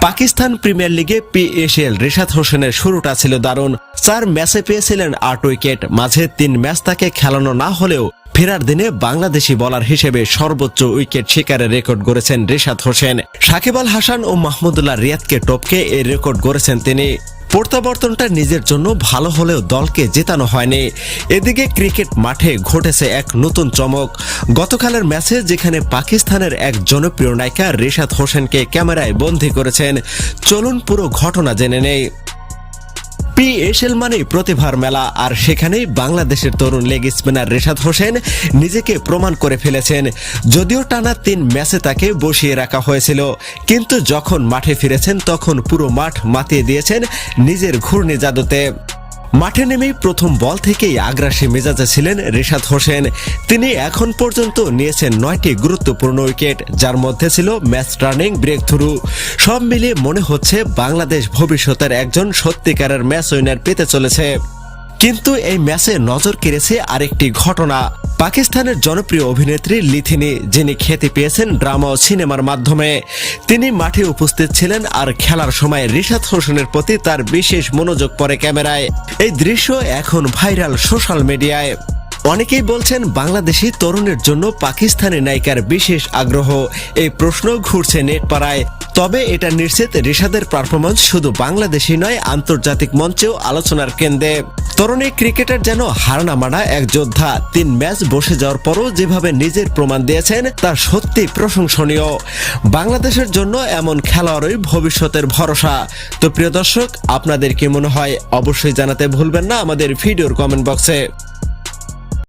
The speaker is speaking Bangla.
পাকিস্তান প্রিমিয়ার লিগে PSL রিশাদ হোসেনের শুরুটা ছিল দারুণ। 4 ম্যাচে পেয়েছিলেন 8 উইকেট, মাঝে 3 ম্যাচ তাকে খেলানো না হলেও ফেরার দিনে বাংলাদেশি বোলার হিসেবে সর্বোচ্চ উইকেট শিকারের রেকর্ড গড়েছেন রিশাদ হোসেন। সাকিব আল হাসান ও মাহমুদুল্লাহ রিয়াদকে টপকে এই রেকর্ড গড়েছেন তিনি। প্রত্যাবর্তনটা নিজের জন্য ভালো হলেও দলকে জেতানো হয়নি। এদিকে ক্রিকেট মাঠে ঘটেছে এক নতুন চমক। গতকালের ম্যাচে যেখানে পাকিস্তানের এক জনপ্রিয় নায়িকা রিশাদ হোসেনকে ক্যামেরায় বন্দী করেছেন, চলুন পুরো ঘটনা জেনে নেই। PSL মানেই প্রতিভার মেলা, আর সেখানেই বাংলাদেশের তরুণ লেগ স্পিনার রিশাদ হোসেন নিজেকে প্রমাণ করে ফেলেছেন। যদিও টানা 3 ম্যাচে তাকে বসিয়ে রাখা হয়েছিল, কিন্তু যখন মাঠে ফিরেছেন তখন পুরো মাঠ মাতিয়ে দিয়েছেন নিজের ঘূর্ণি জাদুতে। মাঠে নেমেই প্রথম বল থেকেই আগ্রাসী মেজাজে ছিলেন রিশাদ হোসেন। তিনি এখন পর্যন্ত নিয়েছেন 9টি গুরুত্বপূর্ণ উইকেট, যার মধ্যে ছিল ম্যাচ টার্নিং ব্রেক থ্রু। সব মিলিয়ে মনে হচ্ছে বাংলাদেশ ভবিষ্যতের একজন সত্যিকারের ম্যাচ উইনার পেতে চলেছে। কিন্তু এই ম্যাচে নজর কেড়েছে আরেকটি ঘটনা। পাকিস্তানের জনপ্রিয় অভিনেত্রী লিথিনি, যিনি খ্যাতি পেয়েছেন ড্রামা ও সিনেমার মাধ্যমে, তিনি মাঠে উপস্থিত ছিলেন আর খেলার সময় রিশাদ হোসেনের প্রতি তার বিশেষ মনোযোগ পড়ে ক্যামেরায়। এই দৃশ্য এখন ভাইরাল সোশ্যাল মিডিয়ায়। অনেকেই বলছেন বাংলাদেশি তরুণের জন্য পাকিস্তানি নায়িকার বিশেষ আগ্রহ। এই প্রশ্ন ঘুরছে নেট পাড়ায়। তবে এটা নিশ্চিত রিশাদের পারফরম্যান্স শুধু বাংলাদেশি নয়, আন্তর্জাতিক মঞ্চেও আলোচনার কেন্দ্রে। তরুণী ক্রিকেটার যেন হার না মানা এক যোদ্ধা। 3 ম্যাচ বসে যাওয়ার পরও যেভাবে নিজের প্রমাণ দিয়েছেন তা সত্যি প্রশংসনীয়। বাংলাদেশের জন্য এমন খেলোয়াড়ই ভবিষ্যতের ভরসা। তো প্রিয় দর্শক, আপনাদের কি মনে হয় অবশ্যই জানাতে ভুলবেন না আমাদের ভিডিওর কমেন্ট বক্সে।